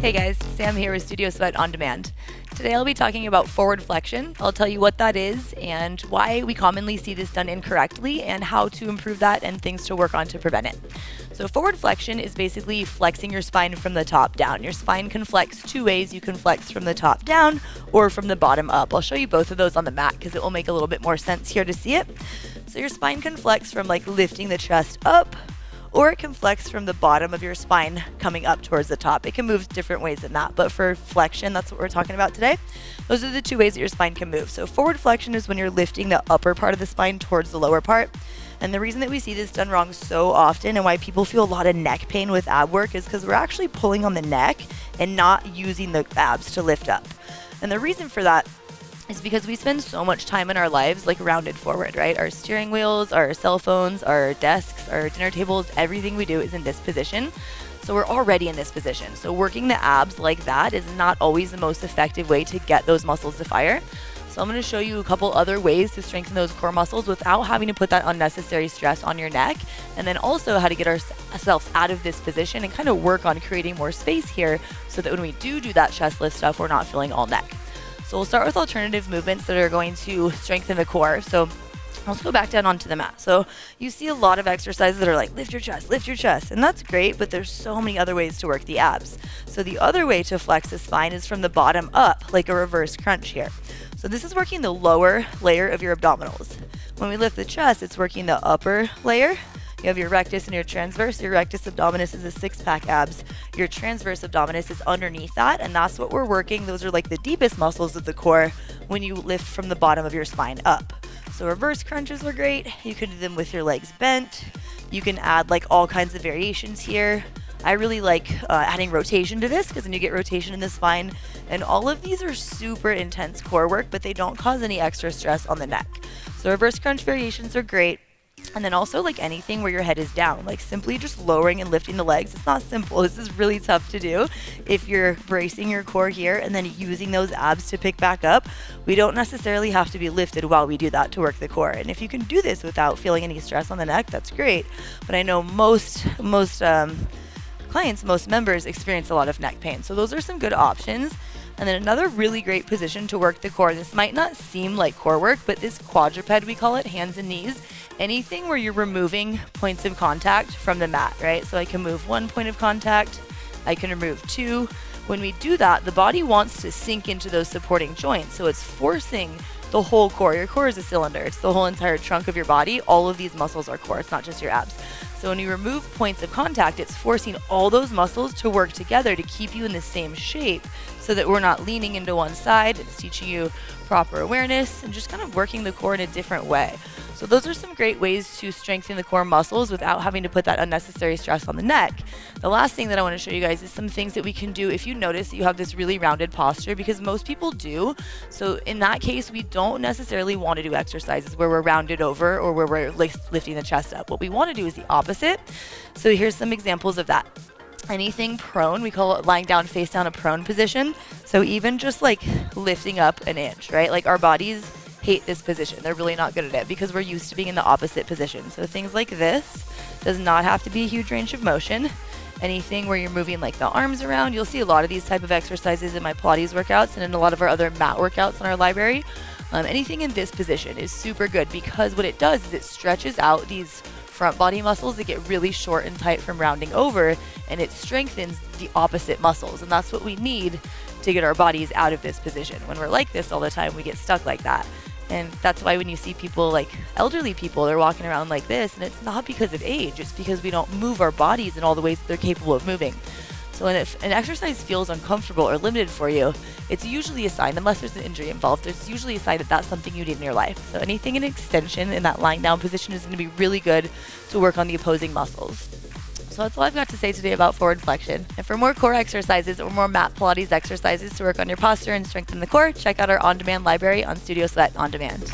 Hey guys, Sam here with Studio Sweat On Demand. Today I'll be talking about forward flexion. I'll tell you what that is and why we commonly see this done incorrectly and how to improve that and things to work on to prevent it. So forward flexion is basically flexing your spine from the top down. Your spine can flex two ways. You can flex from the top down or from the bottom up. I'll show you both of those on the mat because it will make a little bit more sense here to see it. So your spine can flex from like lifting the chest up, or it can flex from the bottom of your spine coming up towards the top. It can move different ways than that, but for flexion, that's what we're talking about today. Those are the two ways that your spine can move. So forward flexion is when you're lifting the upper part of the spine towards the lower part. And the reason that we see this done wrong so often and why people feel a lot of neck pain with ab work is because we're actually pulling on the neck and not using the abs to lift up. And the reason for that is because we spend so much time in our lives like rounded forward, right? Our steering wheels, our cell phones, our desks, our dinner tables, everything we do is in this position. So we're already in this position. So working the abs like that is not always the most effective way to get those muscles to fire. So I'm going to show you a couple other ways to strengthen those core muscles without having to put that unnecessary stress on your neck, and then also how to get ourselves out of this position and kind of work on creating more space here so that when we do that chest lift stuff, we're not feeling all neck. So we'll start with alternative movements that are going to strengthen the core. So let's go back down onto the mat. So you see a lot of exercises that are like lift your chest, and that's great, but there's so many other ways to work the abs. So the other way to flex the spine is from the bottom up, like a reverse crunch here. So this is working the lower layer of your abdominals. When we lift the chest, it's working the upper layer. You have your rectus and your transverse. Your rectus abdominis is a six-pack abs. Your transverse abdominis is underneath that, and that's what we're working. Those are like the deepest muscles of the core when you lift from the bottom of your spine up. So reverse crunches are great. You can do them with your legs bent. You can add like all kinds of variations here. I really like adding rotation to this because then you get rotation in the spine. And all of these are super intense core work, but they don't cause any extra stress on the neck. So reverse crunch variations are great. And then also like anything where your head is down, like simply just lowering and lifting the legs. It's not simple. This is really tough to do. If you're bracing your core here and then using those abs to pick back up, we don't necessarily have to be lifted while we do that to work the core. And if you can do this without feeling any stress on the neck, that's great. But I know most clients, most members experience a lot of neck pain. So those are some good options. And then another really great position to work the core. This might not seem like core work, but this quadruped, we call it, hands and knees. Anything where you're removing points of contact from the mat, right? So I can move one point of contact, I can remove two. When we do that, the body wants to sink into those supporting joints. So it's forcing the whole core. Your core is a cylinder. It's the whole entire trunk of your body. All of these muscles are core. It's not just your abs. So when you remove points of contact, it's forcing all those muscles to work together to keep you in the same shape so that we're not leaning into one side. It's teaching you proper awareness and just kind of working the core in a different way. So those are some great ways to strengthen the core muscles without having to put that unnecessary stress on the neck. The last thing that I want to show you guys is some things that we can do if you notice that you have this really rounded posture, because most people do. So in that case, we don't necessarily want to do exercises where we're rounded over or where we're lifting the chest up. What we want to do is the opposite. So here's some examples of that. Anything prone, we call it lying down face down, a prone position. So even just like lifting up an inch, right? Like our bodies hate this position. They're really not good at it because we're used to being in the opposite position. So things like this does not have to be a huge range of motion. Anything where you're moving like the arms around, you'll see a lot of these type of exercises in my Pilates workouts and in a lot of our other mat workouts in our library. Anything in this position is super good because what it does is it stretches out these front body muscles that get really short and tight from rounding over, and it strengthens the opposite muscles, and that's what we need to get our bodies out of this position. When we're like this all the time, we get stuck like that. And that's why when you see people like elderly people, they're walking around like this, and it's not because of age, it's because we don't move our bodies in all the ways that they're capable of moving. So if an exercise feels uncomfortable or limited for you, it's usually a sign, unless there's an injury involved, it's usually a sign that that's something you need in your life. So anything in extension in that lying down position is going to be really good to work on the opposing muscles. So that's all I've got to say today about forward flexion. And for more core exercises or more mat Pilates exercises to work on your posture and strengthen the core, check out our on-demand library on Studio Sweat On Demand.